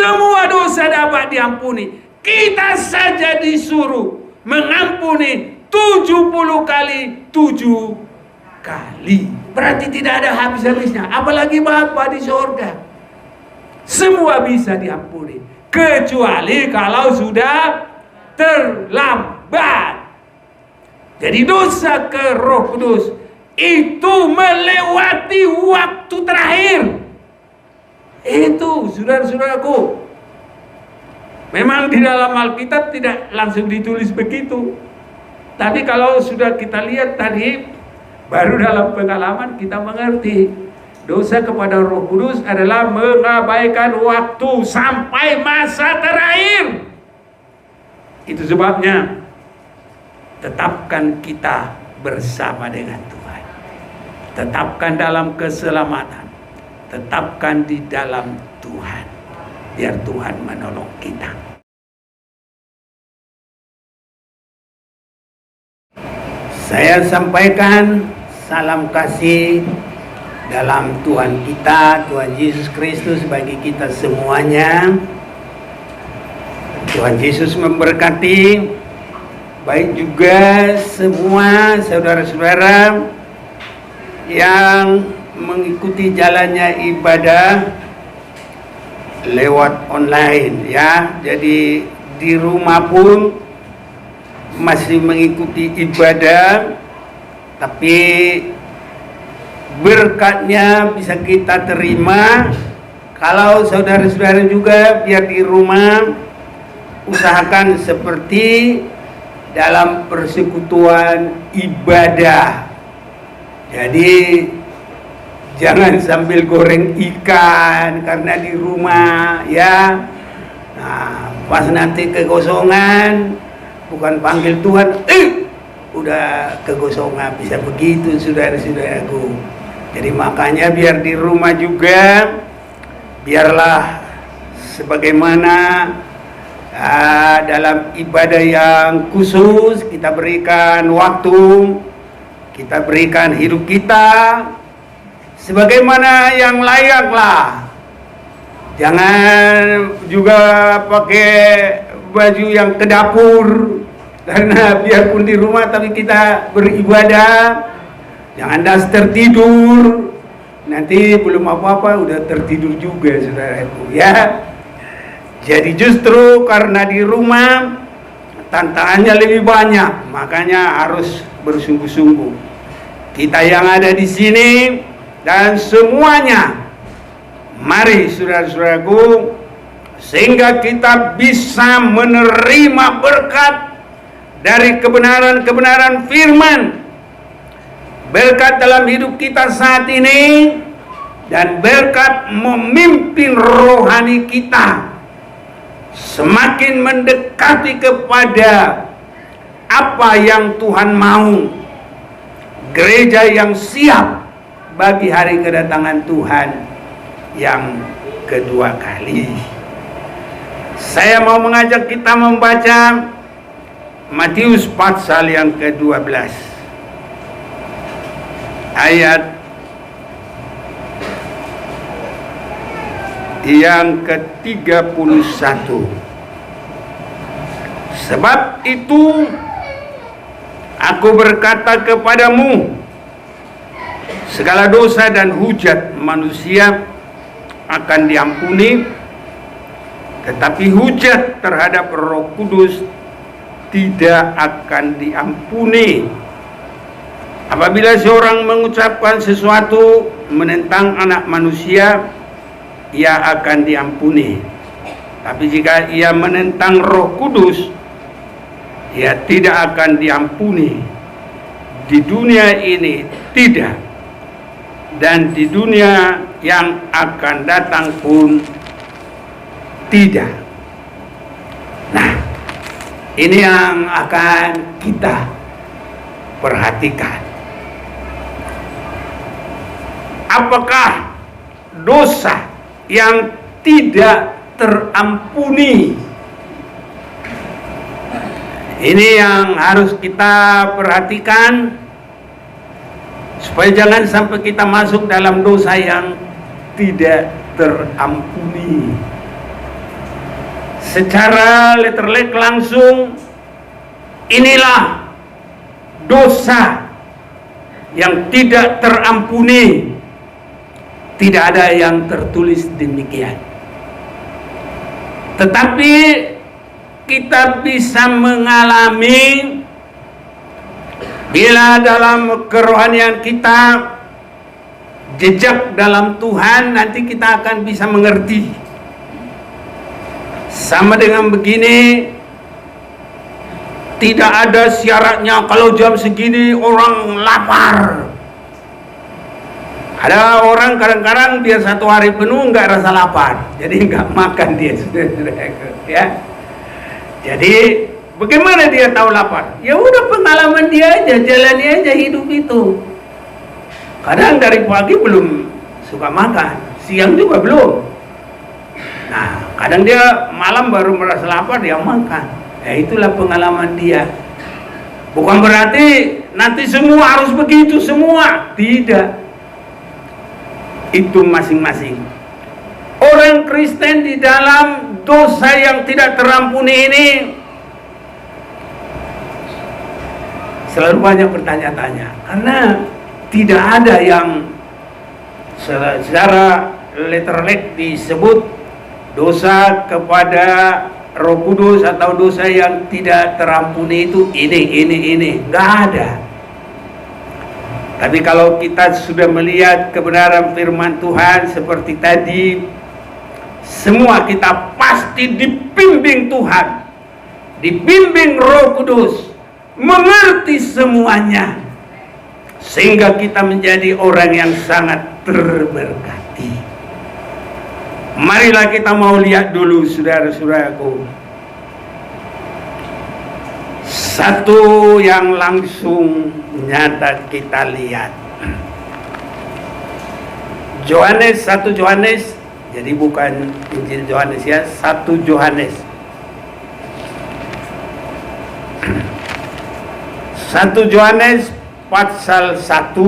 semua dosa dapat diampuni. Kita saja disuruh mengampuni 70 kali 7 kali. Berarti tidak ada habis-habisnya. Apalagi Bapa di surga. Semua bisa diampuni. Kecuali kalau sudah terlambat. Jadi dosa ke Roh Kudus itu melewati waktu terakhir. Itu saudara-saudaraku. Memang di dalam Alkitab tidak langsung ditulis begitu. Tapi kalau sudah kita lihat tadi, baru dalam pengalaman kita mengerti. Dosa kepada Roh Kudus adalah mengabaikan waktu sampai masa terakhir. Itu sebabnya tetapkan kita bersama dengan Tuhan. Tetapkan dalam keselamatan. Tetapkan di dalam Tuhan. Biar Tuhan menolong kita. Saya sampaikan salam kasih dalam Tuhan kita, Tuhan Yesus Kristus bagi kita semuanya. Tuhan Yesus memberkati, baik juga semua saudara-saudara yang mengikuti jalannya ibadah lewat online ya. Jadi di rumah pun masih mengikuti ibadah, tapi berkatnya bisa kita terima. Kalau saudara-saudara juga biar di rumah usahakan seperti dalam persekutuan ibadah. Jadi jangan sambil goreng ikan karena di rumah ya. Nah, pas nanti kegosongan bukan panggil Tuhan, udah kegosongan, bisa begitu saudara-saudaraku. Jadi makanya biar di rumah juga biarlah sebagaimana dalam ibadah yang khusus kita berikan waktu, kita berikan hidup kita sebagaimana yang layaklah. Jangan juga pakai baju yang ke dapur, karena biarpun di rumah tapi kita beribadah. Jangan daster tidur, nanti belum apa-apa udah tertidur juga saudaraku ya. Jadi justru karena di rumah tantangannya lebih banyak, makanya harus bersungguh-sungguh. Kita yang ada di sini dan semuanya, mari saudara-saudaraku, sehingga kita bisa menerima berkat dari kebenaran-kebenaran firman, berkat dalam hidup kita saat ini, dan berkat memimpin rohani kita semakin mendekati kepada apa yang Tuhan mau. Gereja yang siap bagi hari kedatangan Tuhan yang kedua kali. Saya mau mengajak kita membaca Matius pasal yang ke-12 ayat yang ke-31. Sebab itu aku berkata kepadamu, segala dosa dan hujat manusia akan diampuni, tetapi hujat terhadap Roh Kudus tidak akan diampuni. Apabila seorang mengucapkan sesuatu menentang anak manusia, ia akan diampuni. Tapi jika ia menentang Roh Kudus, ia tidak akan diampuni. Di dunia ini tidak, dan di dunia yang akan datang pun tidak. Nah, ini yang akan kita perhatikan. Apakah dosa yang tidak terampuni? Ini yang harus kita perhatikan, supaya jangan sampai kita masuk dalam dosa yang tidak terampuni. secara letterlek langsung, inilah dosa yang tidak terampuni. Tidak ada yang tertulis demikian. Tetapi kita bisa mengalami bila dalam kerohanian kita, jejak dalam Tuhan, nanti kita akan bisa mengerti. Sama dengan begini, tidak ada syaratnya kalau jam segini orang lapar. Ada orang kadang-kadang dia satu hari penuh nggak rasa lapar, jadi nggak makan dia, ya. Jadi bagaimana dia tahu lapar? Ya udah pengalaman dia aja, jalani aja hidup itu. Kadang dari pagi belum suka makan, siang juga belum. Nah, kadang dia malam baru merasa lapar, dia makan. Ya itulah pengalaman dia. Bukan berarti nanti semua harus begitu semua, tidak. Itu masing-masing. Orang Kristen di dalam dosa yang tidak terampuni ini selalu banyak bertanya-tanya, karena tidak ada yang secara letterlek disebut dosa kepada Roh Kudus atau dosa yang tidak terampuni itu ini, nggak ada. Tapi kalau kita sudah melihat kebenaran firman Tuhan seperti tadi, semua kita pasti dibimbing Tuhan, dibimbing Roh Kudus, mengerti semuanya, sehingga kita menjadi orang yang sangat terberkati. Marilah kita mau lihat dulu, saudara-saudaraku, satu yang langsung nyata kita lihat. Yohanes, 1 Yohanes, jadi bukan Injil Yohanes ya, 1 Yohanes. 1 Yohanes pasal 1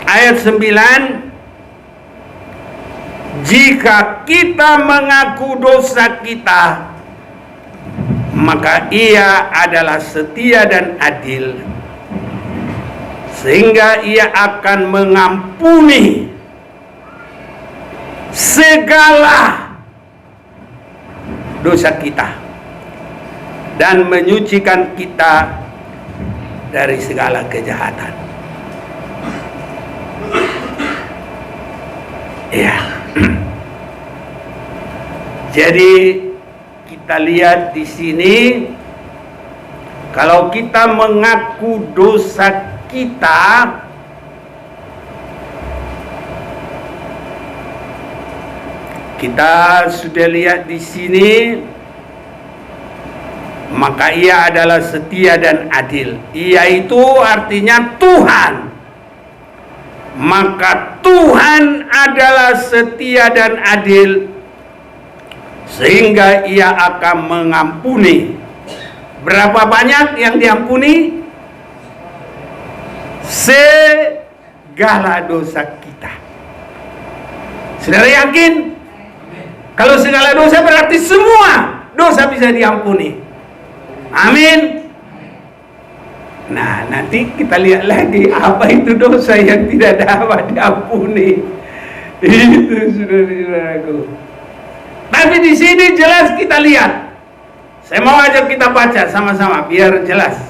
ayat 9. Jika kita mengaku dosa kita, maka Ia adalah setia dan adil, sehingga Ia akan mengampuni segala dosa kita dan menyucikan kita dari segala kejahatan. Ya. Jadi kita lihat di sini, kalau kita mengaku dosa kita, kita sudah lihat di sini, maka Ia adalah setia dan adil. Ia itu artinya Tuhan. Maka Tuhan adalah setia dan adil, sehingga Ia akan mengampuni. Berapa banyak yang diampuni? Segala dosa kita. Saudara yakin? Kalau segala dosa berarti semua dosa bisa diampuni. Amin. Nah, nanti kita lihat lagi apa itu dosa yang tidak dapat diampuni. Itu saudara-saudaraku. Tapi di sini jelas kita lihat. Saya mau ajak kita baca sama-sama biar jelas.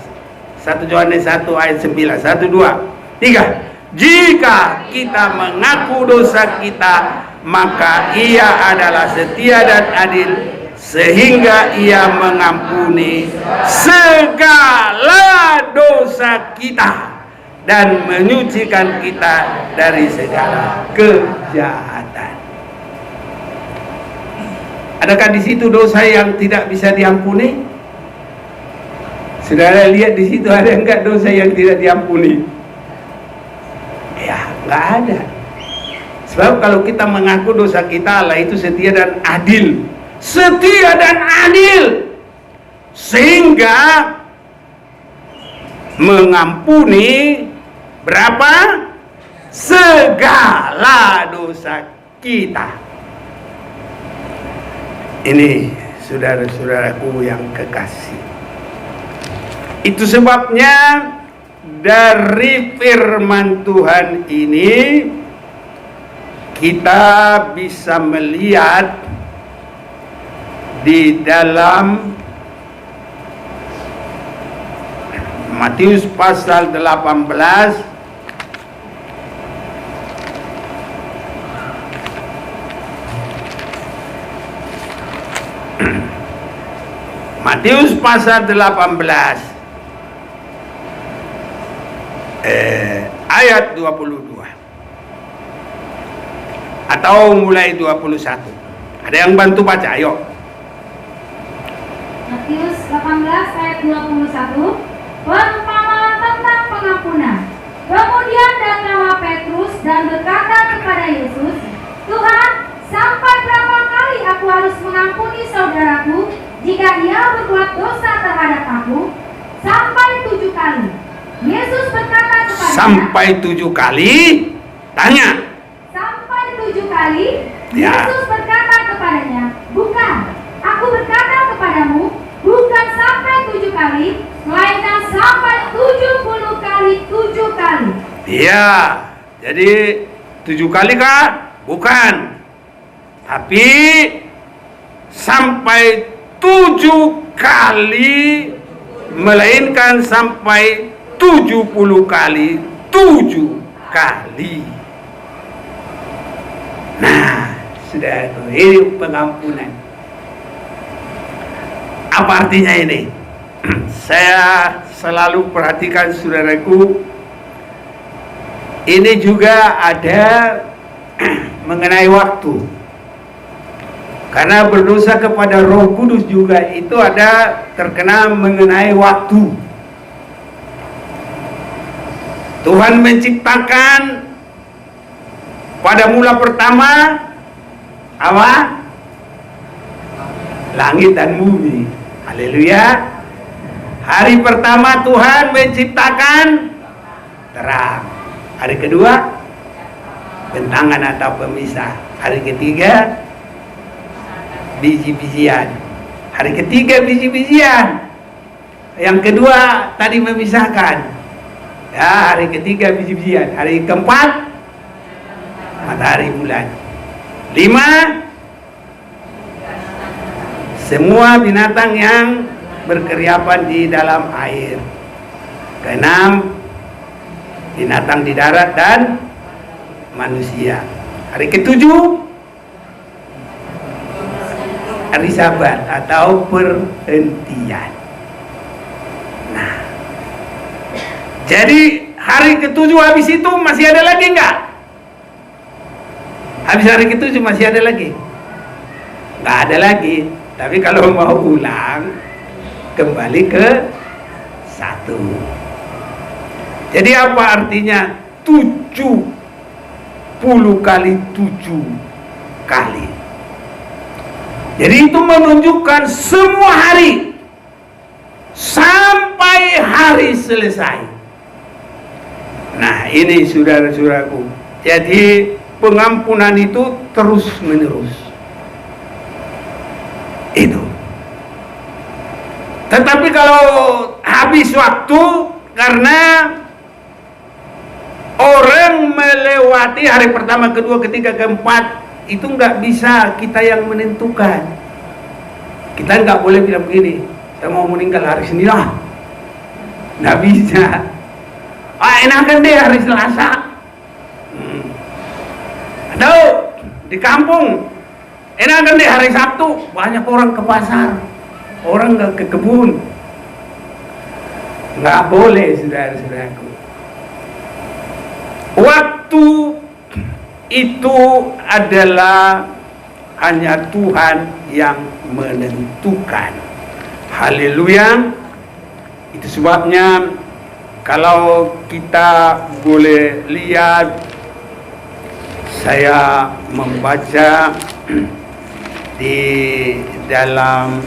1 Yohanes 1 ayat 9. 1, 2, 3. Jika kita mengaku dosa kita, maka Ia adalah setia dan adil, sehingga Ia mengampuni segala dosa kita dan menyucikan kita dari segala kejahatan. Adakah di situ dosa yang tidak bisa diampuni? Saudara lihat di situ ada enggak dosa yang tidak diampuni? Ya, enggak ada. Sebab kalau kita mengaku dosa kita, Allah itu setia dan adil. Setia dan adil, sehingga mengampuni berapa? Segala dosa kita. Ini saudara-saudaraku yang kekasih. Itu sebabnya dari firman Tuhan ini kita bisa melihat di dalam Matius pasal 18 Matius pasal 18 ayat 22 atau mulai 21. Ada yang bantu baca, ayo. Matius 18 ayat 21, perumpamaan tentang pengampunan. Kemudian datanglah Petrus dan berkata kepada Yesus, Tuhan, sampai berapa kali aku harus mengampuni saudaraku jika ia berbuat dosa terhadap aku? Sampai 7 kali. Yesus berkata kepadanya, sampai 7 kali? Tanya. Sampai 7 kali? Ya. Yesus berkata kepadanya, bukan, aku berkata kepadamu, bukan sampai 7 kali, melainkan sampai 70 kali 7 kali. Iya, jadi 7 kali kah? Bukan. Tapi sampai 7 kali, melainkan sampai 70 kali 7 kali. Nah, sudah itu, ini pengampunan. Apa artinya ini? Saya selalu perhatikan saudaraku, ini juga ada mengenai waktu. Karena berdosa kepada Roh Kudus juga itu ada terkena mengenai waktu. Tuhan menciptakan pada mula pertama apa? Langit dan bumi. Haleluya. Hari pertama Tuhan menciptakan terang. Hari kedua bentangan atau pemisah. Hari ketiga biji-bijian. Hari ketiga biji-bijian. Yang kedua tadi memisahkan. Ya, hari ketiga biji-bijian. Hari keempat matahari bulan. 5 semua binatang yang berkeriapan di dalam air. ke-6 binatang di darat dan manusia. Hari ke-7 hari Sabat atau perhentian. Nah, jadi hari ke-7 habis itu masih ada lagi enggak? Habis hari ke-7 masih ada lagi? Enggak ada lagi. Tapi kalau mau ulang, kembali ke 1. Jadi apa artinya 70 kali 7 kali? Jadi itu menunjukkan semua hari sampai hari selesai. Nah, ini saudara-saudaraku. Jadi pengampunan itu terus menerus. Itu. Tetapi kalau habis waktu, karena orang melewati hari pertama, kedua, ketiga, keempat, itu nggak bisa kita yang menentukan. Kita nggak boleh bilang begini, saya mau meninggal hari Senin lah, nggak bisa. Enakan deh hari Selasa. Atau di kampung, enakan deh hari Sabtu, banyak orang ke pasar, orang nggak ke kebun. Nggak boleh, saudara-saudaraku. Waktu itu adalah hanya Tuhan yang menentukan. Haleluya. Itu sebabnya kalau kita boleh lihat, saya membaca di dalam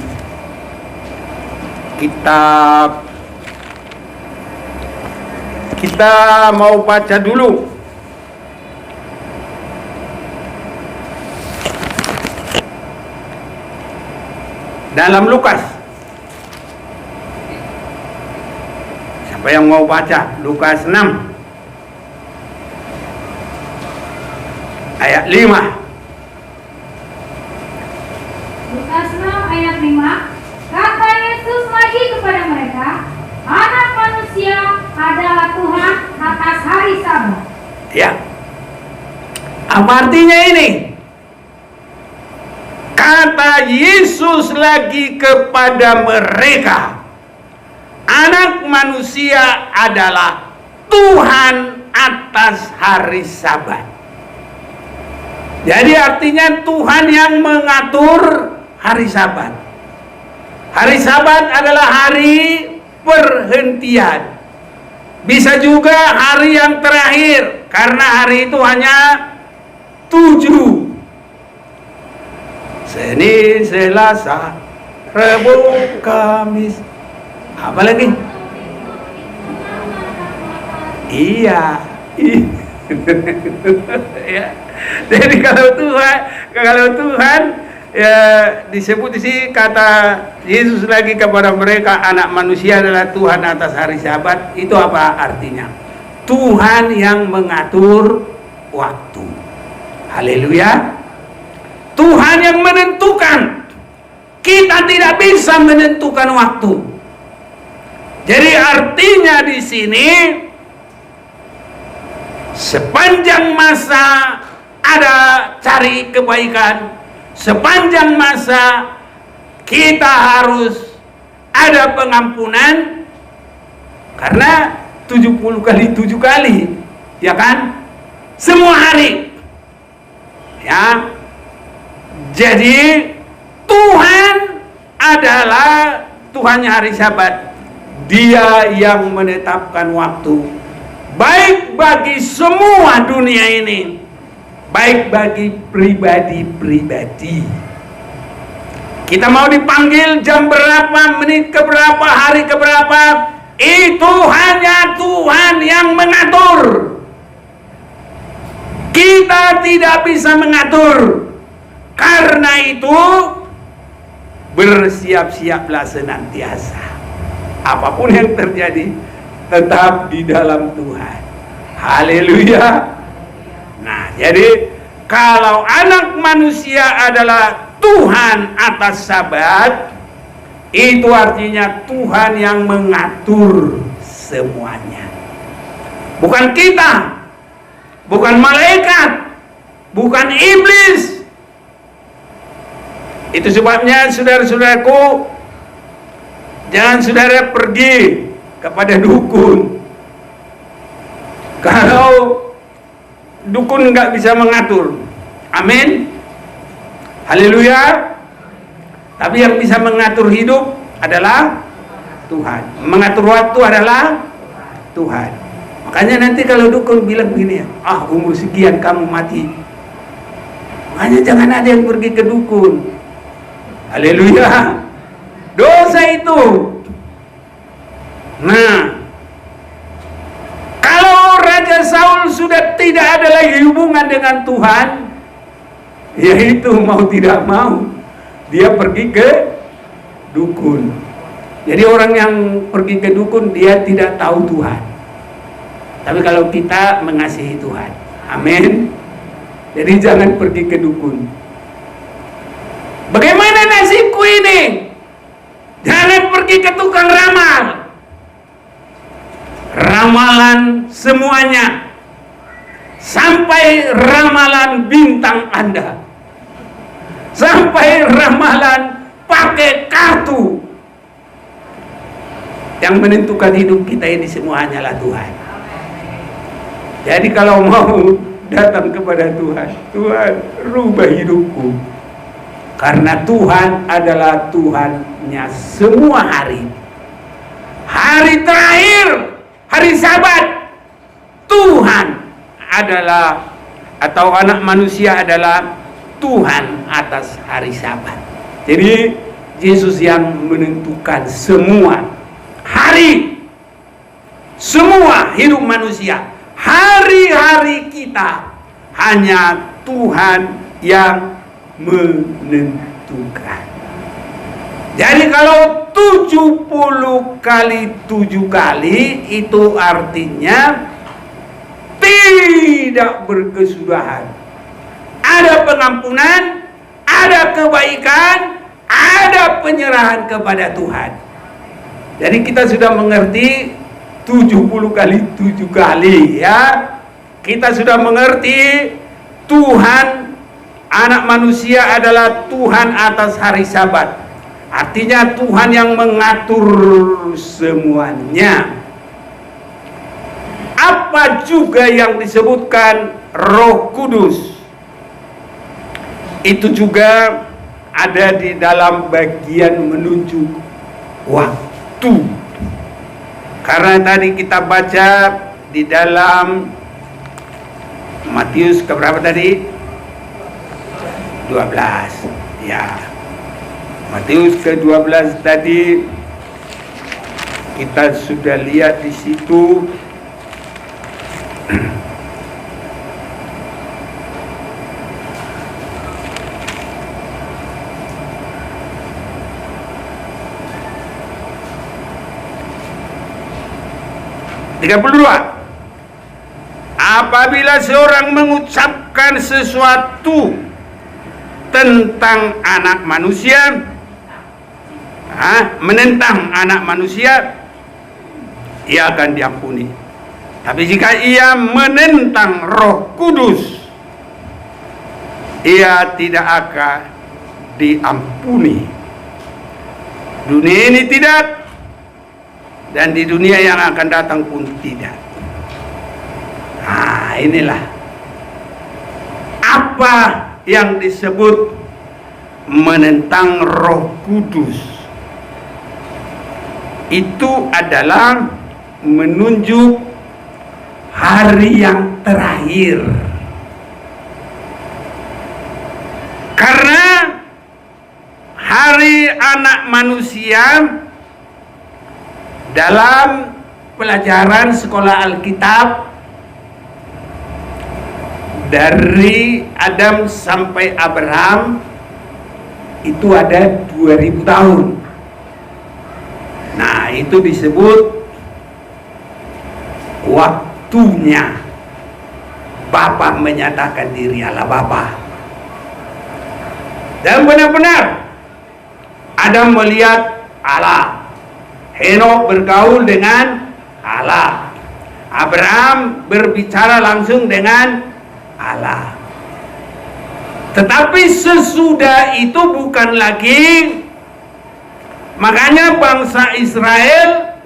kitab, kita mau baca dulu dalam Lukas. Siapa yang mau baca Lukas 6 ayat 5? Lukas 6 ayat 5. Kata Yesus lagi kepada mereka, Anak manusia adalah Tuhan atas hari Sabat. Ya. Apa artinya ini? Kata Yesus lagi kepada mereka, Anak manusia adalah Tuhan atas hari Sabat. Jadi artinya Tuhan yang mengatur hari Sabat. Hari Sabat adalah hari perhentian. Bisa juga hari yang terakhir, karena hari itu hanya 7. Senin, Selasa, Rabu, Kamis. Apa lagi? Iya. Ya. Jadi kalau Tuhan ya disebut di sini, kata Yesus lagi kepada mereka, Anak manusia adalah Tuhan atas hari Sabat. Itu apa artinya? Tuhan yang mengatur waktu. Haleluya. Tuhan yang menentukan. Kita tidak bisa menentukan waktu. Jadi artinya di sini, sepanjang masa ada cari kebaikan, sepanjang masa kita harus ada pengampunan, karena 70 kali 7 kali, ya kan? Semua hari. Ya. Jadi Tuhan adalah Tuhannya hari Sabat. Dia yang menetapkan waktu, baik bagi semua dunia ini, baik bagi pribadi-pribadi. Kita mau dipanggil jam berapa, menit keberapa, hari keberapa, itu hanya Tuhan yang mengatur. Kita tidak bisa mengatur. Karena itu, bersiap-siaplah senantiasa. Apapun yang terjadi, tetap di dalam Tuhan. Haleluya. Nah, jadi kalau Anak manusia adalah Tuhan atas Sabat, itu artinya Tuhan yang mengatur semuanya. Bukan kita, bukan malaikat, bukan iblis. Itu sebabnya saudara-saudaraku, jangan saudara pergi kepada dukun. Kalau dukun nggak bisa mengatur. Amin. Haleluya. Tapi yang bisa mengatur hidup adalah Tuhan. Mengatur waktu adalah Tuhan. Makanya nanti kalau dukun bilang begini, umur sekian kamu mati. Makanya jangan ada yang pergi ke dukun. Haleluya. Dosa itu. Nah, kalau Raja Saul sudah tidak ada lagi hubungan dengan Tuhan, yaitu mau tidak mau dia pergi ke dukun. Jadi orang yang pergi ke dukun, dia tidak tahu Tuhan. Tapi kalau kita mengasihi Tuhan, amin. Jadi jangan pergi ke dukun. Bagaimana nasibku ini? Jangan pergi ke tukang ramal. Ramalan semuanya, sampai ramalan bintang Anda, sampai ramalan pakai kartu. Yang menentukan hidup kita ini semua hanyalah Tuhan. Jadi kalau mau datang kepada Tuhan, Tuhan rubah hidupku. Karena Tuhan adalah Tuhannya semua hari. Hari terakhir, hari Sabat, Tuhan adalah, atau Anak manusia adalah Tuhan atas hari Sabat. Jadi Yesus yang menentukan semua hari, semua hidup manusia. Hari-hari kita hanya Tuhan yang menentukan. Jadi kalau 70 kali 7 kali itu artinya tidak berkesudahan. Ada pengampunan, ada kebaikan, ada penyerahan kepada Tuhan. Jadi kita sudah mengerti 70 kali 7 kali ya. Kita sudah mengerti Tuhan anak manusia adalah Tuhan atas hari Sabat. Artinya Tuhan yang mengatur semuanya. Apa juga yang disebutkan Roh Kudus, itu juga ada di dalam bagian menunjuk waktu. Karena tadi kita baca di dalam Matius keberapa tadi? 12. Ya. Matius ke-12 tadi kita sudah lihat di situ. Apabila seorang mengucapkan sesuatu tentang anak manusia, menentang anak manusia, ia akan diampuni. Tapi jika ia menentang Roh Kudus, ia tidak akan diampuni. Dunia ini tidak, dan di dunia yang akan datang pun tidak. Nah, inilah apa yang disebut menentang Roh Kudus. Itu adalah menunjuk hari yang terakhir. Karena hari anak manusia dalam pelajaran sekolah Alkitab dari Adam sampai Abraham itu ada 2000 tahun. Nah, itu disebut waktunya Bapa menyatakan diri Allah Bapa. Dan benar-benar Adam melihat Allah, Henok bergaul dengan Allah, Abraham berbicara langsung dengan Allah. Tetapi sesudah itu bukan lagi. Makanya bangsa Israel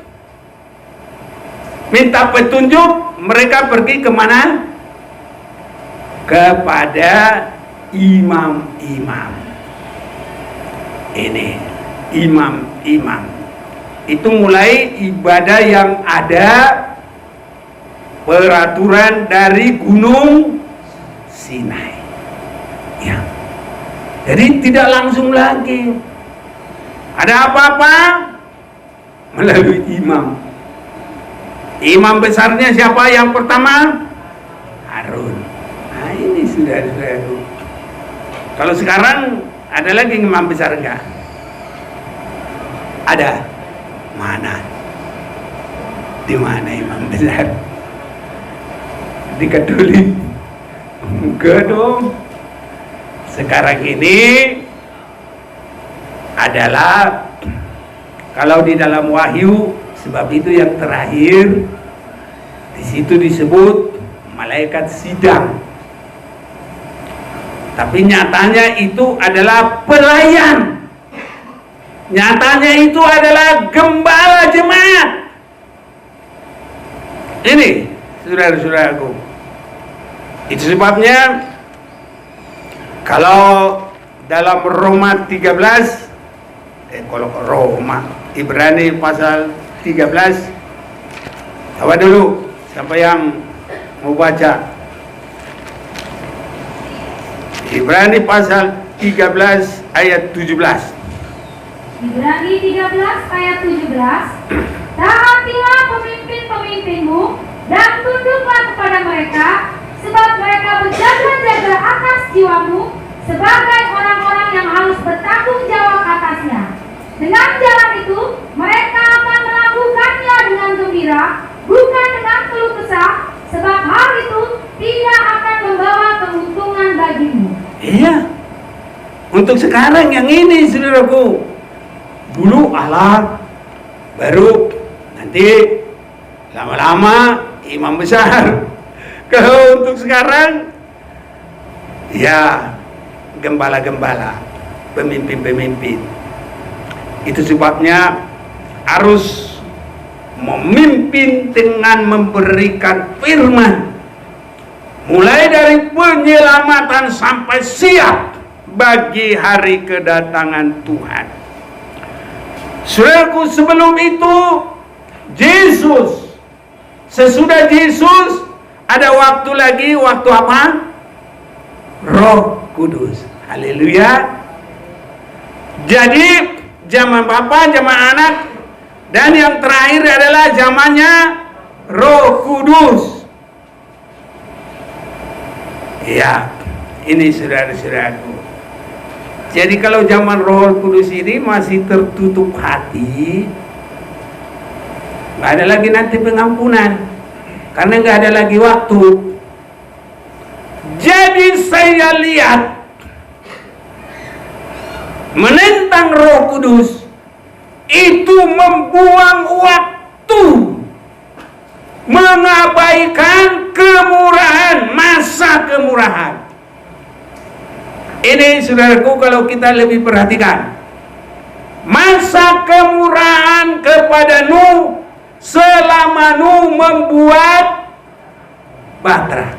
minta petunjuk, mereka pergi kemana? Kepada imam-imam. Ini imam-imam. Itu mulai ibadah yang ada peraturan dari Gunung Sinai. Ya. Jadi tidak langsung lagi. Ada apa-apa melalui imam. Imam besarnya siapa yang pertama? Harun. Nah, ini sudah. Kalau sekarang ada lagi imam besar enggak? Ada. Mana? Di mana imam besar? Di Katolik? Enggak dong. Sekarang ini adalah kalau di dalam Wahyu, sebab itu yang terakhir di situ disebut malaikat sidang. Tapi nyatanya itu adalah pelayan. Nyatanya itu adalah gembala jemaat. Ini saudara-saudaraku. Itu sebabnya kalau dalam Roma 13, kalau Roma, Ibrani pasal 13, coba dulu siapa yang mau baca? Ibrani pasal 13 ayat 17. Ibrani 13 ayat 17. Taatilah pemimpin-pemimpinmu dan tunduklah kepada mereka, sebab mereka berjaga-jaga atas jiwamu sebagai orang-orang yang harus bertanggung jawab atasnya. Iya. Untuk sekarang yang ini, saudaraku. Dulu alat, baru nanti lama-lama imam besar. Kalau untuk sekarang, ya gembala-gembala, pemimpin-pemimpin. Itu sebabnya harus memimpin dengan memberikan firman, mulai dari penyelamatan sampai siap bagi hari kedatangan Tuhan. Saudaraku, sebelum itu Yesus, sesudah Yesus ada waktu lagi, waktu apa? Roh Kudus. Haleluya. Jadi zaman Bapa, zaman Anak, dan yang terakhir adalah zamannya Roh Kudus. Ya, ini saudara-saudaraku. Jadi kalau zaman Roh Kudus ini masih tertutup hati, nggak ada lagi nanti pengampunan, karena nggak ada lagi waktu. Jadi saya lihat menentang Roh Kudus itu membuang waktu, mengabaikan kemurahan, masa kemurahan. Ini saudaraku, kalau kita lebih perhatikan, masa kemurahan kepada Nuh selama Nuh membuat bahtera.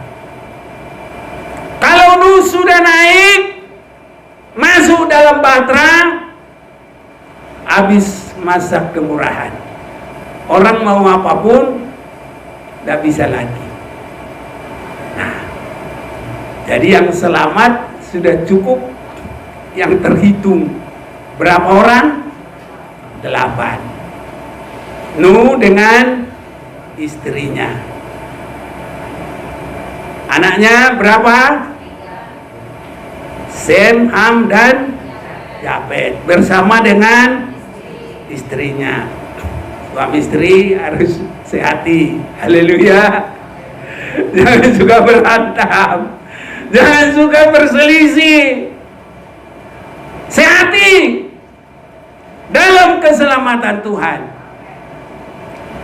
Kalau Nuh sudah naik masuk dalam bahtera, habis masa kemurahan. Orang mau apapun tidak bisa lagi. Nah, jadi yang selamat sudah cukup, yang terhitung berapa orang? 8. Nuh dengan istrinya. Anaknya berapa? Sem, Ham, dan Yafet, bersama dengan istrinya. Suami istri harus sehati. Haleluya. Jangan suka berantem, jangan suka berselisih. Sehati dalam keselamatan Tuhan.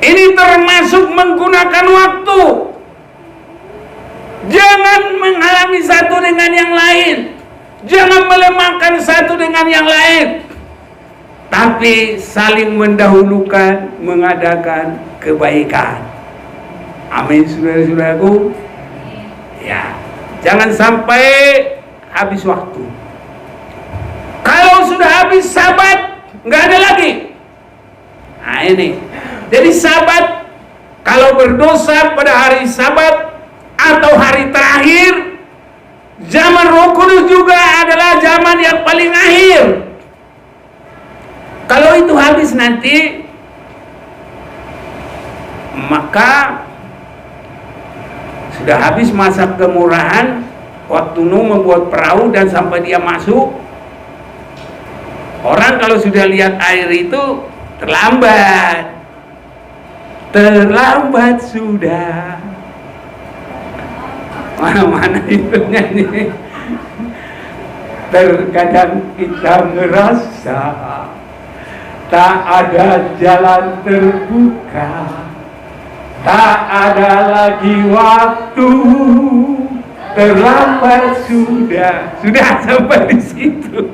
Ini termasuk menggunakan waktu. Jangan menghalangi satu dengan yang lain, jangan melemahkan satu dengan yang lain, tapi saling mendahulukan, mengadakan kebaikan. Amin, saudara-saudaraku. Ya, jangan sampai habis waktu. Kalau sudah habis Sabat, nggak ada lagi. Nah ini, jadi Sabat, kalau berdosa pada hari Sabat atau hari terakhir, zaman Roh Kudus juga adalah zaman yang paling akhir. Kalau itu habis nanti, maka sudah habis masa kemurahan. Waktu Nuh membuat perahu dan sampai dia masuk, orang kalau sudah lihat air itu terlambat. Terlambat sudah. Mana-mana itu nyanyi. Terkadang kita merasa tak ada jalan terbuka, tak ada lagi waktu, terlambat sudah sampai di situ.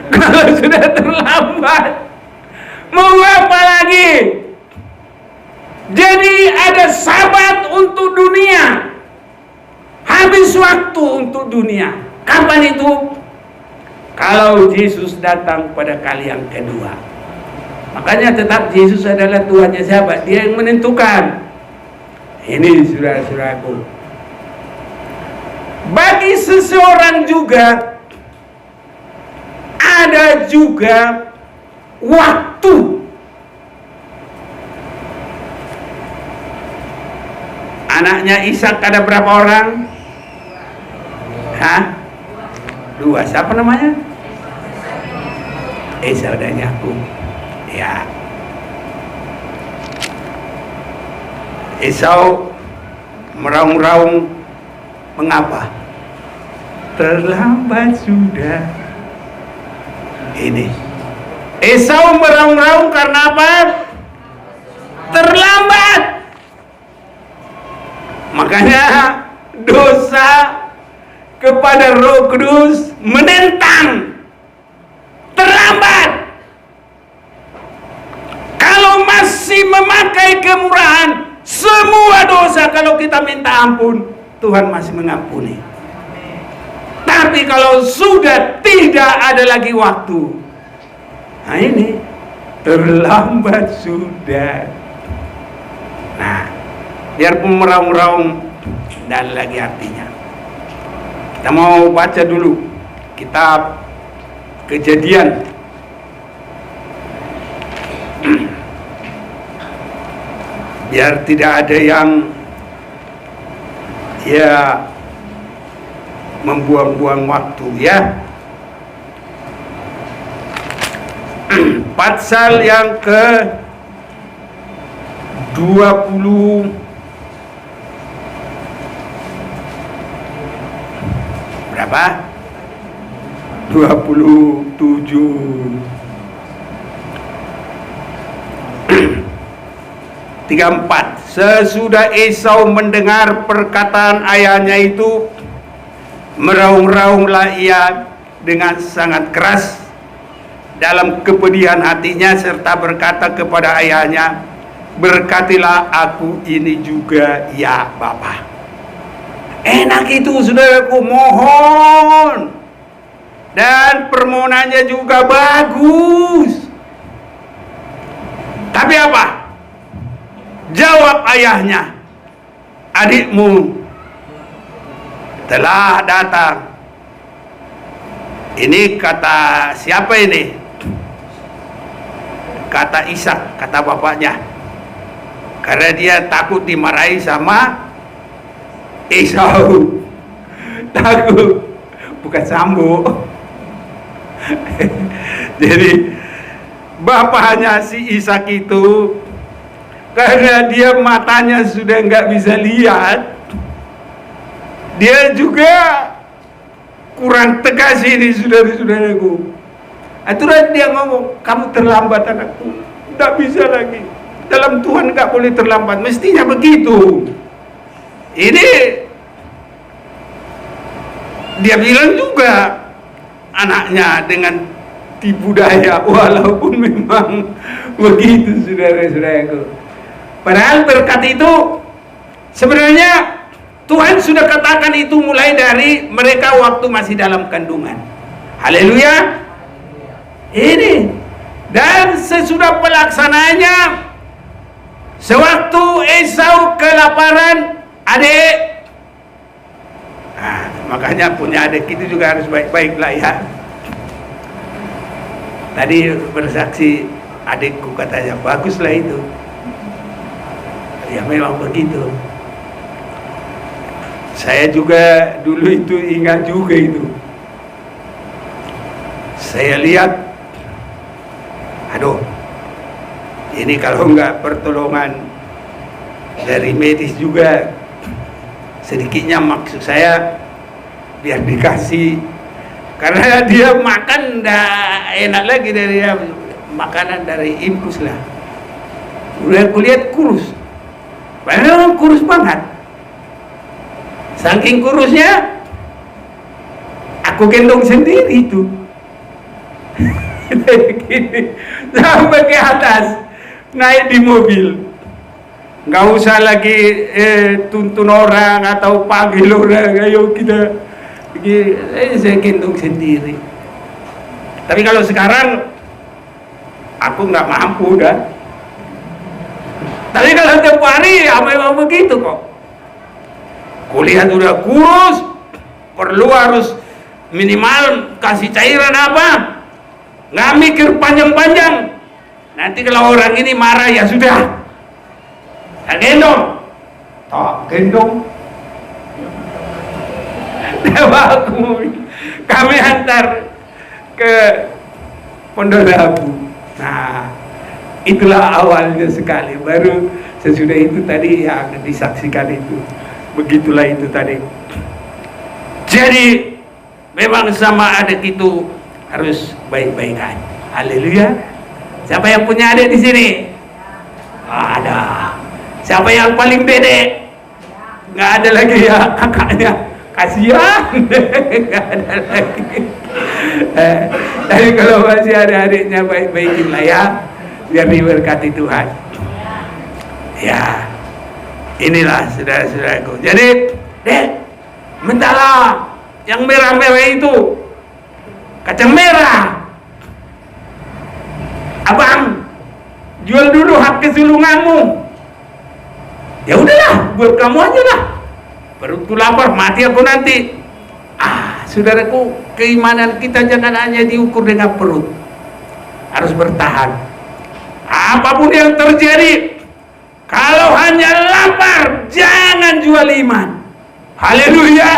Kalau sudah terlambat, mau apa lagi? Jadi ada Sabat untuk dunia, habis waktu untuk dunia. Kapan itu? Kalau Yesus datang pada kali yang kedua. Makanya tetap Yesus adalah Tuhannya siapa? Dia yang menentukan. Ini saudara-saudaraku. Bagi seseorang juga ada juga waktu. Anaknya Ishak ada berapa orang? Hah? 2. Siapa namanya? Esau dan Yakub. Ya. Esau meraung-raung. Mengapa? terlambat sudah. Ini Esau meraung-raung karena apa? Terlambat. Makanya dosa kepada Roh Kudus menentang. Terlambat. Kalau masih memakai kemurahan, semua dosa kalau kita minta ampun, Tuhan masih mengampuni. Tapi kalau sudah tidak ada lagi waktu, nah ini terlambat sudah. Nah, biarpun meraung-raung dan lagi artinya. Kita mau baca dulu kitab Kejadian. Biar tidak ada yang membuang-buang waktu ya. Pasal yang ke 20 berapa? 27 34. Sesudah Esau mendengar perkataan ayahnya itu, meraung-raunglah ia dengan sangat keras dalam kepedihan hatinya, serta berkata kepada ayahnya, berkatilah aku ini juga ya Bapa. Enak itu saudaraku, mohon. Dan permohonannya juga bagus. Tapi apa? Jawab ayahnya, adikmu telah datang. Ini kata siapa ini? Kata Ishak, kata bapaknya. Karena dia takut dimarahi sama Esau. Takut, bukan Sambo. Jadi bapaknya si Ishak itu, karena dia matanya sudah nggak bisa lihat, dia juga kurang tegas ini saudara-saudaraku. Aturan dia ngomong, kamu terlambat anakku, nggak bisa lagi. Dalam Tuhan nggak boleh terlambat, mestinya begitu. Ini dia bilang juga anaknya dengan tipu daya, walaupun memang begitu saudara-saudaraku. Padahal berkat itu sebenarnya Tuhan sudah katakan itu mulai dari mereka waktu masih dalam kandungan. Haleluya. Ini dan sesudah pelaksanaannya, sewaktu Esau kelaparan, adik, makanya punya adik itu juga harus baik-baik lah ya. Tadi bersaksi adikku, katanya baguslah itu. Ya memang begitu. Saya juga dulu itu ingat juga itu. Saya lihat, aduh, ini kalau enggak pertolongan dari medis juga, sedikitnya maksud saya biar dikasih, karena dia makan dah enak lagi dari makanan dari infus lah. Udah kulihat kurus, padahal kurus banget. Saking kurusnya, aku gendong sendiri itu. Sampai ke atas, naik di mobil, nggak usah lagi tuntun orang atau panggil orang, ayo kita saya gendong sendiri. Tapi kalau sekarang aku nggak mampu dah. Tapi kalau tiap hari ya memang begitu kok. Kulihat udah kurus, perlu harus minimal kasih cairan apa, nggak mikir panjang-panjang. Nanti kalau orang ini marah ya sudah, tak gendong, tak gendong. Kami antar ke Pondok Labu. Nah, itulah awalnya sekali. Baru sesudah itu tadi yang disaksikan itu. Begitulah itu tadi. Jadi memang sama adik itu harus baik-baikan. Haleluya. Siapa yang punya adik di sini? Ada. Siapa yang paling dedek? Nggak ada lagi ya kakaknya. Kasihan. Nggak ada lagi. Tapi kalau masih ada adiknya, baik-baikin lah ya, biar diberkati Tuhan. Ya, inilah saudara-saudaraku. Jadi, dek, mentala yang merah-merah itu kacang merah. Abang, jual dulu hak kesulunganmu. Ya udahlah, buat kamu aja lah. Perutku lapar, mati aku nanti. Saudaraku, keimanan kita jangan hanya diukur dengan perut. Harus bertahan. Apapun yang terjadi, kalau hanya lapar, jangan jual iman. Haleluya.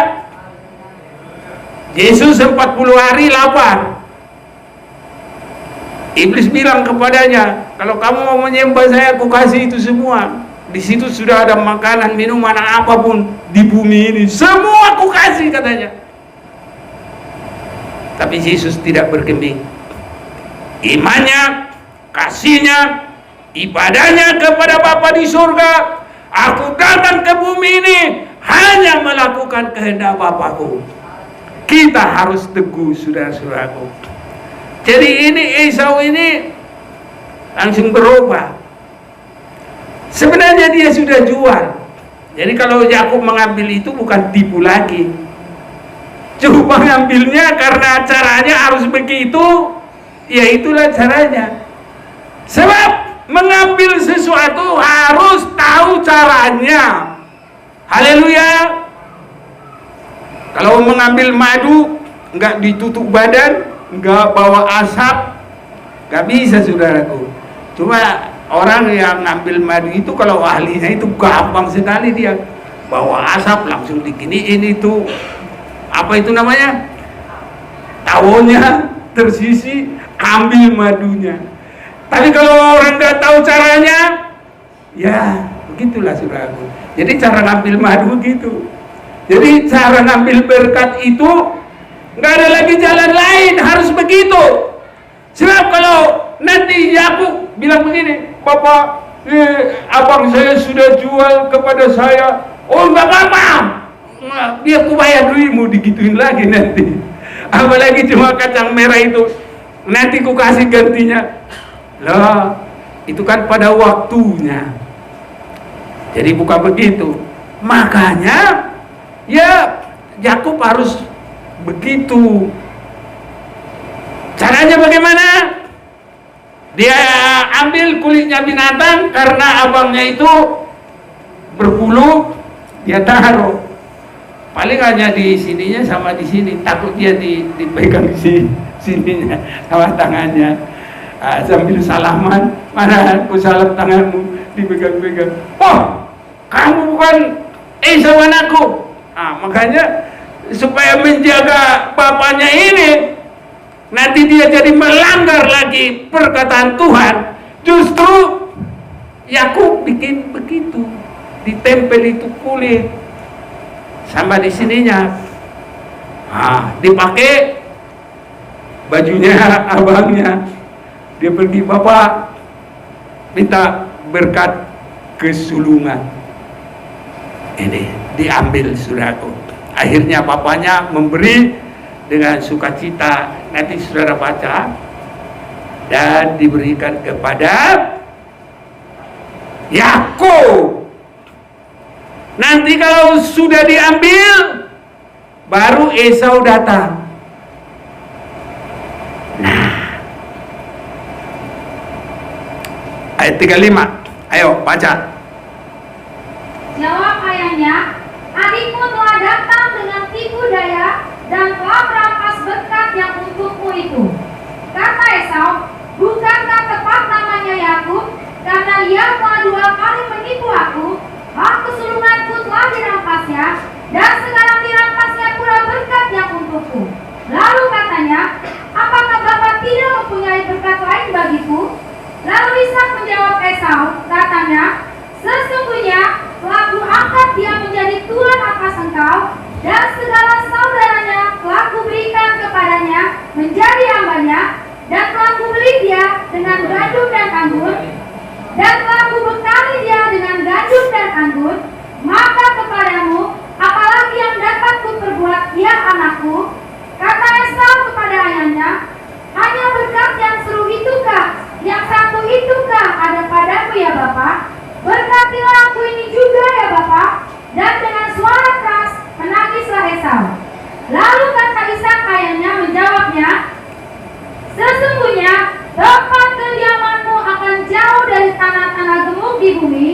Yesus 40 hari lapar. Iblis bilang kepadanya, kalau kamu mau menyembah saya, aku kasih itu semua. Di situ sudah ada makanan, minuman, apapun di bumi ini, semua aku kasih, katanya. Tapi Yesus tidak bergeming. Imannya, kasihnya, ibadahnya kepada Bapa di surga. Aku datang ke bumi ini hanya melakukan kehendak Bapakku. Kita harus teguh, saudara-saudaraku. Jadi ini Esau ini langsung berubah. Sebenarnya dia sudah jual. Jadi kalau Yakub mengambil itu bukan tipu lagi. Cuma mengambilnya karena caranya harus begitu. Ya itulah caranya. Sebab mengambil sesuatu harus tahu caranya. Haleluya. Kalau mengambil madu nggak ditutup badan, nggak bawa asap, nggak bisa, saudaraku. Cuma orang yang ngambil madu itu kalau ahlinya itu gampang sekali, dia bawa asap langsung diginiin itu, apa itu namanya, tawonnya tersisi, ambil madunya. Tapi kalau orang nggak tahu caranya, ya begitulah, saudaraku. Jadi cara ngambil madu gitu. Jadi cara ngambil berkat itu nggak ada lagi jalan lain, harus begitu. Sebab kalau nanti Yakub bilang begini, Bapak, abang saya sudah jual kepada saya. Oh nggak apa-apa, biar ku bayar duitmu, digituin lagi nanti. Apalagi cuma kacang merah itu, nanti ku kasih gantinya. Lah, itu kan pada waktunya. Jadi bukan begitu. Makanya ya Yakub harus begitu. Caranya bagaimana? Dia ambil kulitnya binatang karena abangnya itu berbulu, dia taruh. Paling hanya di sininya sama di sini, takut dia dipegang di sininya sama tangannya. Sambil salaman, mana aku salam tanganmu, dipegang-pegang. Oh, kamu bukan Esau anakku. Makanya supaya menjaga bapaknya ini, nanti dia jadi melanggar lagi perkataan Tuhan. Justru Yakub bikin begitu, ditempel itu kulit sama di sininya. Dipakai bajunya abangnya. Dia pergi, Bapak minta berkat kesulungan. Ini diambil, saudaraku. Akhirnya bapaknya memberi dengan sukacita, nanti saudara baca, dan diberikan kepada Yakub. Nanti kalau sudah diambil, baru Esau datang. Nah, ayat 35, ayo baca. Jawab ayahnya, adikmu telah datang dengan tipu daya dan telah merampas berkat yang untukmu itu. Kata Esau, bukankah tepat namanya Yakub? Karena ia telah 2 kali menipu aku. Hak kesulunganku telah dirampasnya, dan sekarang dirampasnya pula berkat yang untukku. Lalu katanya, apakah Bapak tidak mempunyai berkat lain bagiku? Lalu Ishak menjawab Esau, katanya, sesungguhnya telah kuangkat dia menjadi tuan atas engkau, dan segala saudaranya telah kuberikan dengan gandum dan anggur, dan telah kubekali dia dengan gandum dan anggur, maka kepadamu apalagi yang dapat kuperbuat, ya anakku? Kata Esau kepada ayahnya, hanya berkat yang seru itukah, yang satu itukah ada padaku ya Bapa? Berkatilah aku ini juga ya Bapa. Dan dengan suara keras menangislah Esau. Lalu kata Ishak ayahnya menjawabnya, sesungguhnya tempat kediamanmu akan jauh dari tanah-tanah gemuk di bumi,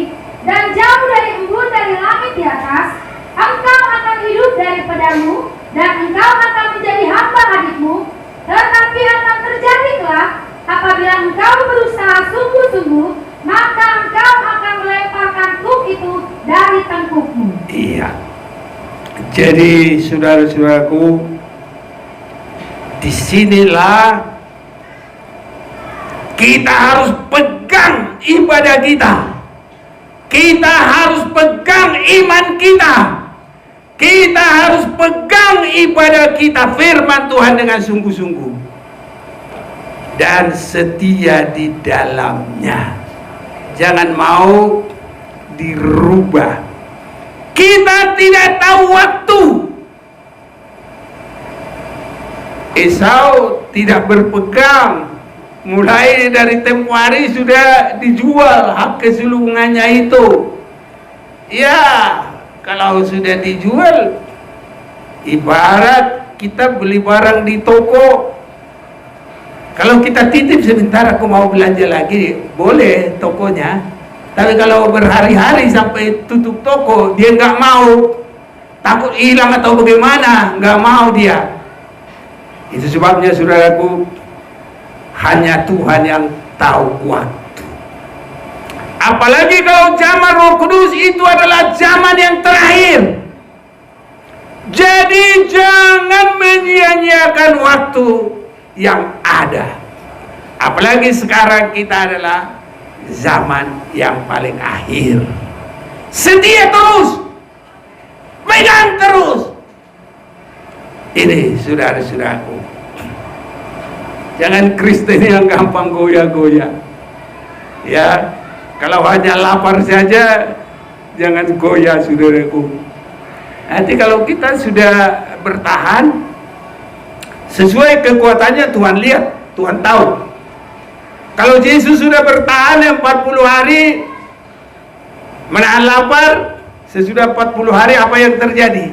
dan jauh dari embun dari langit di atas. Engkau akan hidup dari pedamu, dan engkau akan menjadi hamba adikmu. Tetapi akan terjadi kelak, apabila engkau berusaha sungguh-sungguh, maka engkau akan melemparkan kuk itu dari tengkukmu. Iya. Jadi saudara-saudaraku, disinilah kita harus pegang ibadah kita. Kita harus pegang iman kita. Kita harus pegang ibadah kita, firman Tuhan dengan sungguh-sungguh dan setia di dalamnya. Jangan mau dirubah. Kita tidak tahu waktu. Esau tidak berpegang. Mulai dari tempo hari sudah dijual hak kesulungannya itu. Ya, kalau sudah dijual, ibarat kita beli barang di toko. Kalau kita titip sebentar, aku mau belanja lagi, boleh tokonya. Tapi kalau berhari-hari sampai tutup toko, dia nggak mau, takut hilang atau bagaimana, nggak mau dia. Itu sebabnya saudaraku, hanya Tuhan yang tahu waktu. Apalagi kalau zaman Roh Kudus itu adalah zaman yang terakhir. Jadi jangan menyia-nyiakan waktu yang ada. Apalagi sekarang kita adalah zaman yang paling akhir. Setia terus, pegang terus. Ini saudara-saudaraku, jangan Kristen yang gampang goyah-goyah. Ya, kalau hanya lapar saja, jangan goyah saudaraku. Nanti kalau kita sudah bertahan sesuai kekuatannya, Tuhan lihat, Tuhan tahu. Kalau Yesus sudah bertahan 40 hari menahan lapar, sesudah 40 hari apa yang terjadi?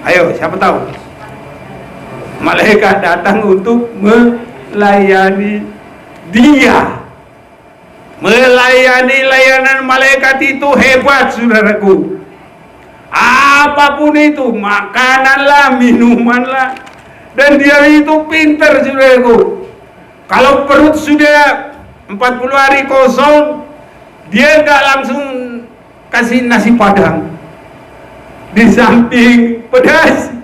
Ayo, siapa tahu? Malaikat datang untuk melayani dia. Melayani, layanan malaikat itu hebat saudaraku. Apapun itu, makananlah, minumanlah, dan dia itu pintar saudaraku. Kalau perut sudah 40 hari kosong, dia nggak langsung kasih nasi padang. Di samping pedas,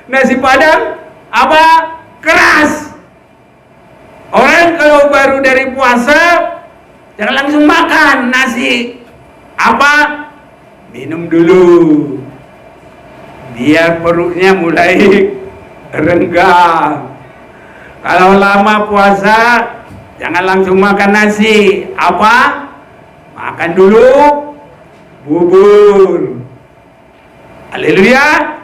nasi padang apa? Keras. Orang kalau baru dari puasa, jangan langsung makan nasi. Apa? Minum dulu. Biar perutnya mulai renggang. Kalau lama puasa, jangan langsung makan nasi. Apa? Makan dulu bubur. Haleluya.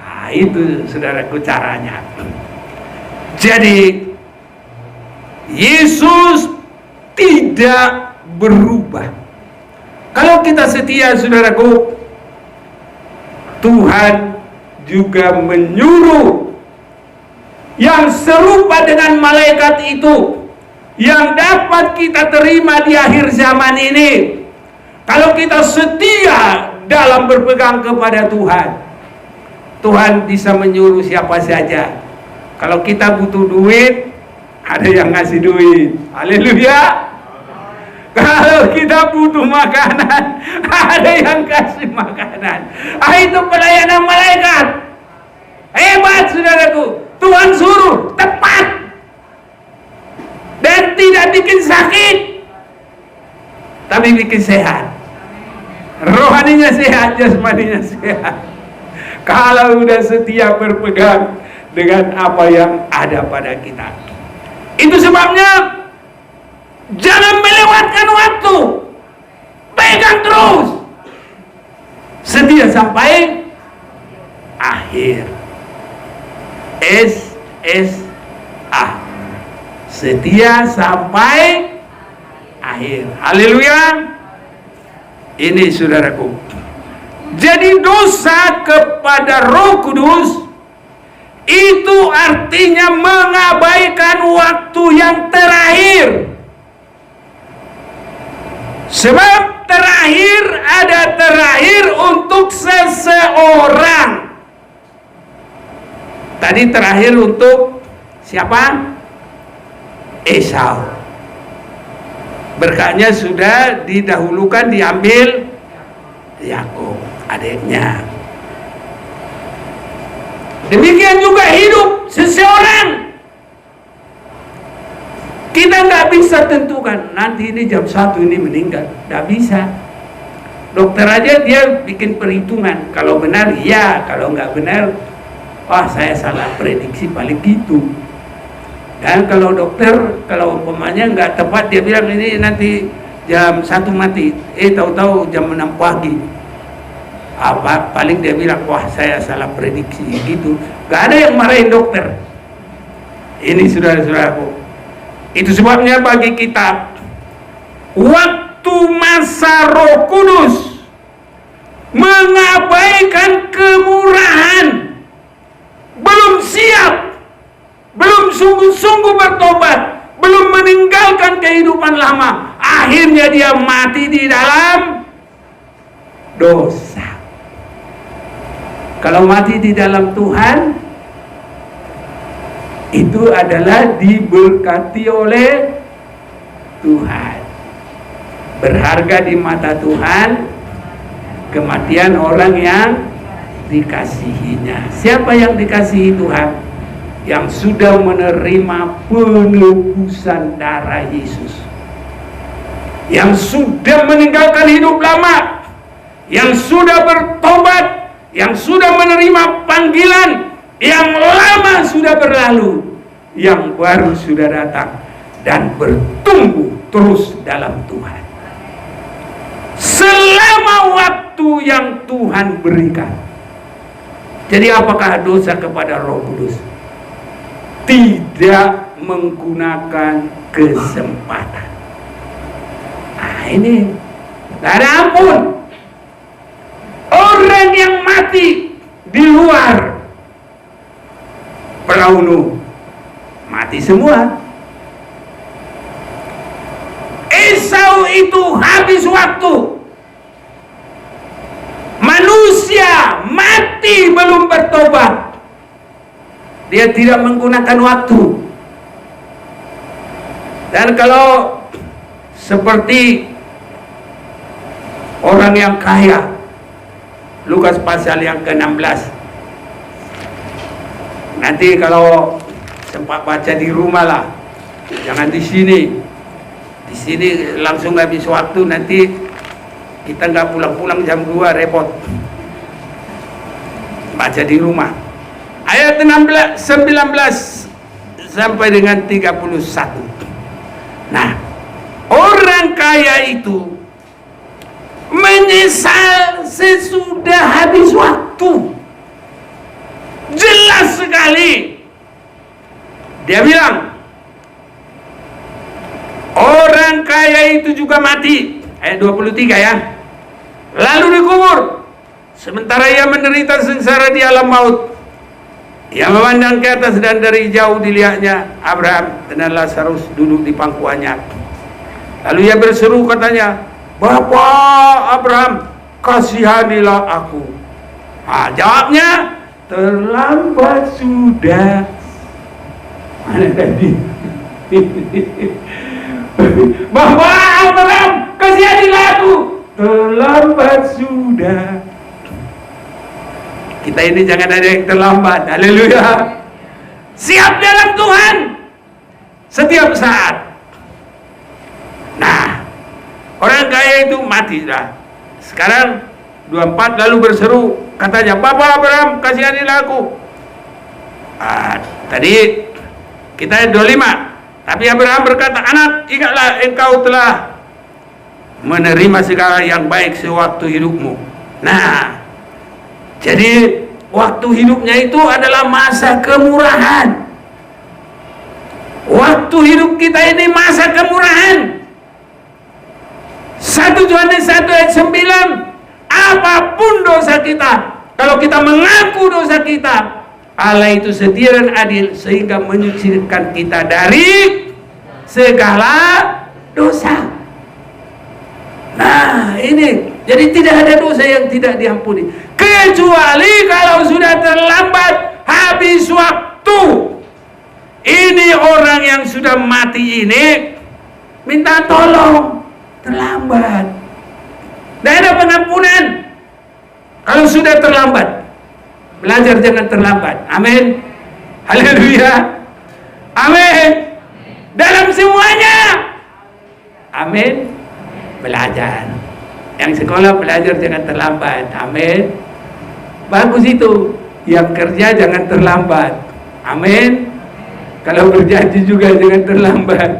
Nah, itu saudaraku caranya. Jadi Yesus tidak berubah. Kalau kita setia saudaraku, Tuhan juga menyuruh yang serupa dengan malaikat itu, yang dapat kita terima di akhir zaman ini. Kalau kita setia dalam berpegang kepada Tuhan, Tuhan bisa menyuruh siapa saja. Kalau kita butuh duit, ada yang ngasih duit. Haleluya. Kalau kita butuh makanan, ada yang kasih makanan. Itu pelayanan malaikat. Hebat saudaraku. Tuhan suruh tepat dan tidak bikin sakit, tapi bikin sehat. Rohaninya sehat, jasmaninya sehat. Kalau udah setia berpegang dengan apa yang ada pada kita. Itu sebabnya Jangan melewatkan waktu. Pegang terus. Setia sampai akhir. SSA. Setia sampai akhir. Haleluya. Ini saudaraku. Jadi dosa kepada Roh Kudus itu artinya mengabaikan waktu yang terakhir. Sebab terakhir ada terakhir untuk seseorang. Tadi terakhir untuk siapa? Esau. Berkatnya sudah didahulukan diambil Yakub, adiknya. Demikian juga hidup seseorang. Kita nggak bisa tentukan nanti ini jam 1 ini meninggal, nggak bisa. Dokter aja dia bikin perhitungan, kalau benar ya, kalau nggak benar, wah saya salah prediksi paling gitu. Dan kalau dokter, kalau umpamanya nggak tepat, dia bilang ini nanti jam 1 mati, tahu-tahu jam 6 pagi. Apa paling dia bilang, wah saya salah prediksi gitu. Gak ada yang marahin dokter. Ini saudara-saudaraku. Itu sebabnya bagi kita, waktu masa Roh Kudus mengabaikan kemurahan, belum siap, belum sungguh-sungguh bertobat, belum meninggalkan kehidupan lama, akhirnya dia mati di dalam dosa. Kalau mati di dalam Tuhan, itu adalah diberkati oleh Tuhan. Berharga di mata Tuhan kematian orang yang dikasihinya. Siapa yang dikasihi Tuhan? Yang sudah menerima penebusan darah Yesus, yang sudah meninggalkan hidup lama, yang sudah bertobat, yang sudah menerima panggilan, yang lama sudah berlalu, yang baru sudah datang, dan bertumbuh terus dalam Tuhan selama waktu yang Tuhan berikan. Jadi apakah dosa kepada Roh Kudus? Tidak menggunakan kesempatan. Nah ini gak ada ampun. Orang yang mati di luar Perahu Nuh mati semua. Esau itu habis waktu. Manusia mati belum bertobat. Dia tidak menggunakan waktu. Dan kalau seperti orang yang kaya, Lukas pasal yang ke-16. Nanti kalau sempat baca di rumah lah, jangan di sini. Di sini langsung habis waktu, nanti kita nggak pulang-pulang jam 2 repot. Baca di rumah. Ayat 19 sampai dengan 31. Nah, orang kaya itu menyesal sesudah habis waktu. Jelas sekali. Dia bilang, orang kaya itu juga mati. Ayat 23 ya. Lalu dikubur. Sementara ia menderita sengsara di alam maut. Ia memandang ke atas dan dari jauh dilihatnya Abraham dan Lazarus duduk di pangkuannya. Lalu ia berseru katanya, Bapak Abraham, kasihanilah aku. Nah, jawabnya, terlambat sudah. Mana tadi? Bapak Abraham, kasihanilah aku. Terlambat sudah. Kita ini jangan ada yang terlambat. Haleluya. Siap dalam Tuhan setiap saat. Nah, orang kaya itu mati dah. Sekarang 24 lalu berseru katanya, Bapak Abraham, kasihanilah aku. Tadi kita 25. Tapi Abraham berkata, anak, ingatlah engkau telah menerima segala yang baik sewaktu hidupmu. Nah, jadi waktu hidupnya itu adalah masa kemurahan. Waktu hidup kita ini masa kemurahan. 1 Yohanes 1 ayat 9, apapun dosa kita, kalau kita mengaku dosa kita, Allah itu setia dan adil sehingga menyucikan kita dari segala dosa. Nah, ini jadi tidak ada dosa yang tidak diampuni, kecuali kalau sudah terlambat, habis waktu. Ini orang yang sudah mati ini minta tolong, terlambat. Tidak ada pengampunan kalau sudah terlambat. Belajar jangan terlambat. Amin. Haleluya. Amin. Dalam semuanya. Amin. Belajar. Yang sekolah belajar jangan terlambat. Amin. Bagus itu. Yang kerja jangan terlambat. Amin. Kalau berjanji juga jangan terlambat.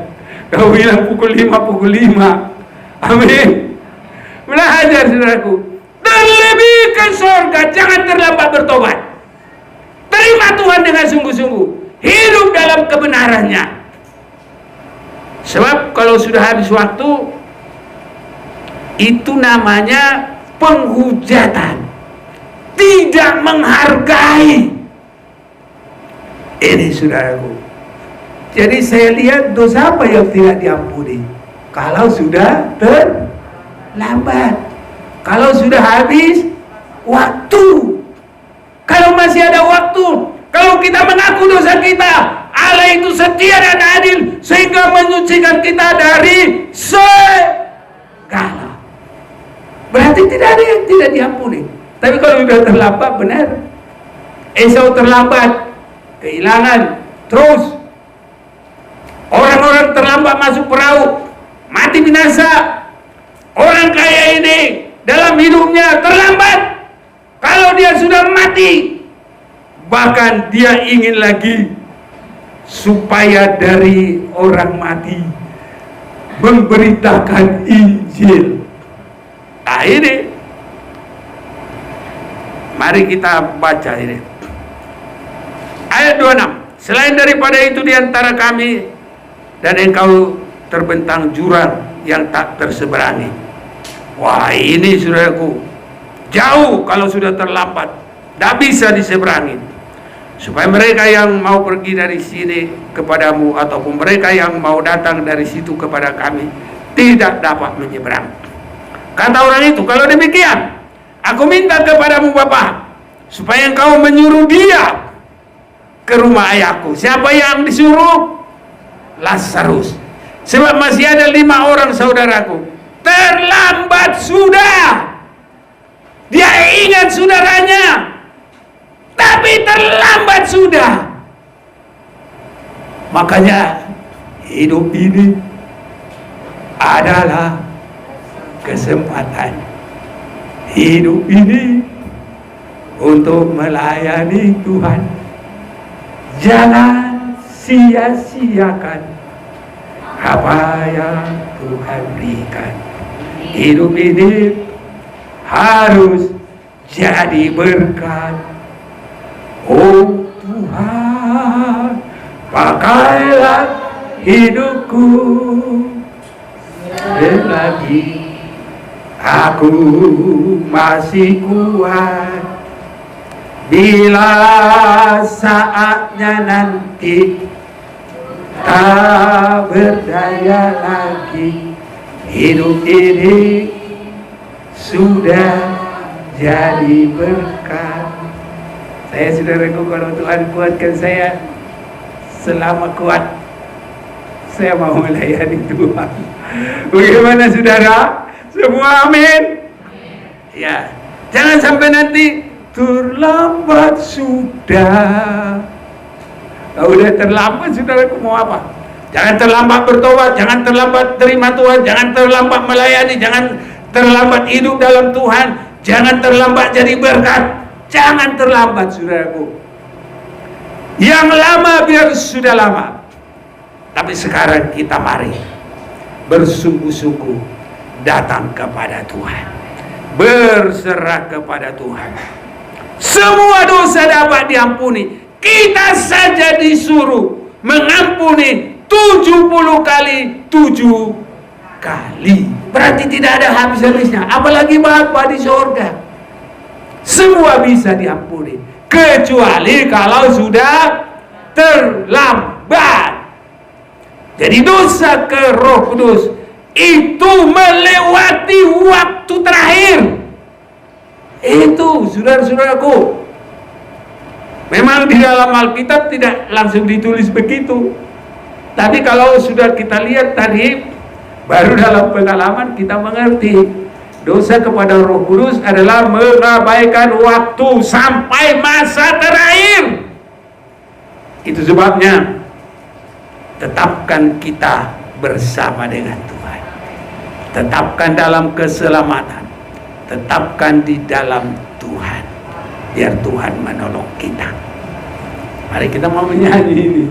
Kau bilang pukul 5, pukul 5. Amin. Belajar saudaraku. Terlebih ke surga, jangan terlambat bertobat. Terima Tuhan dengan sungguh-sungguh. Hidup dalam kebenarannya. Sebab kalau sudah habis waktu, itu namanya penghujatan. Tidak menghargai. Ini saudaraku. Jadi saya lihat dosa apa yang tidak diampuni? Kalau sudah terlambat, kalau sudah habis waktu, kalau masih ada waktu, kalau kita mengaku dosa kita, Allah itu setia dan adil sehingga menyucikan kita dari segala. Berarti tidak ada yang tidak diampuni. Tapi kalau sudah terlambat, benar. Esau terlambat, kehilangan, terus orang-orang terlambat masuk perahu, mati binasa. Orang kaya ini dalam hidupnya terlambat. Kalau dia sudah mati, bahkan dia ingin lagi supaya dari orang mati memberitakan Injil. Nah ini, mari kita baca ini. Ayat 26. Selain daripada itu di antara kami dan engkau terbentang jurang yang tak terseberangi. Wah, ini saudaraku, jauh kalau sudah terlambat, tidak bisa diseberangi. Supaya mereka yang mau pergi dari sini kepadamu ataupun mereka yang mau datang dari situ kepada kami tidak dapat menyeberang. Kata orang itu, kalau demikian, aku minta kepadamu Bapa, supaya engkau menyuruh dia ke rumah ayahku. Siapa yang disuruh? Lazarus. Sebab masih ada 5 orang saudaraku. Terlambat sudah. Dia ingat saudaranya, tapi terlambat sudah. Makanya hidup ini adalah kesempatan. Hidup ini untuk melayani Tuhan. Jangan sia-siakan apa yang Tuhan berikan. Hidup ini harus jadi berkat. Oh Tuhan, pakailah hidupku selagi aku masih kuat. Bila saatnya nanti tak berdaya lagi, hidup ini sudah jadi berkat. Saya saudaraku, kalau Tuhan kuatkan saya, selama kuat saya mau melayani Tuhan. Bagaimana saudara? Semua amin? Ya, jangan sampai nanti terlambat sudah. Kalau udah terlambat saudaraku mau apa? Jangan terlambat bertobat, jangan terlambat terima Tuhan, jangan terlambat melayani, jangan terlambat hidup dalam Tuhan, jangan terlambat jadi berkat. Jangan terlambat saudaraku. Yang lama biar sudah lama, Tapi sekarang kita mari bersungguh-sungguh datang kepada Tuhan, berserah kepada Tuhan. Semua dosa dapat diampuni. Kita saja disuruh mengampuni 70 kali 7 kali. Berarti tidak ada habis-habisnya. Apalagi Bapa di surga. Semua bisa diampuni, kecuali kalau sudah terlambat. Jadi dosa ke Roh Kudus itu melewati waktu terakhir. Itu saudara-saudaraku. Memang di dalam Alkitab tidak langsung ditulis begitu. Tapi kalau sudah kita lihat tadi, baru dalam pengalaman kita mengerti. Dosa kepada Roh Kudus adalah mengabaikan waktu sampai masa terakhir. Itu sebabnya tetapkan kita bersama dengan Tuhan. Tetapkan dalam keselamatan. Tetapkan di dalam Tuhan. Biar Tuhan menolong kita. Mari kita mau menyanyi ini.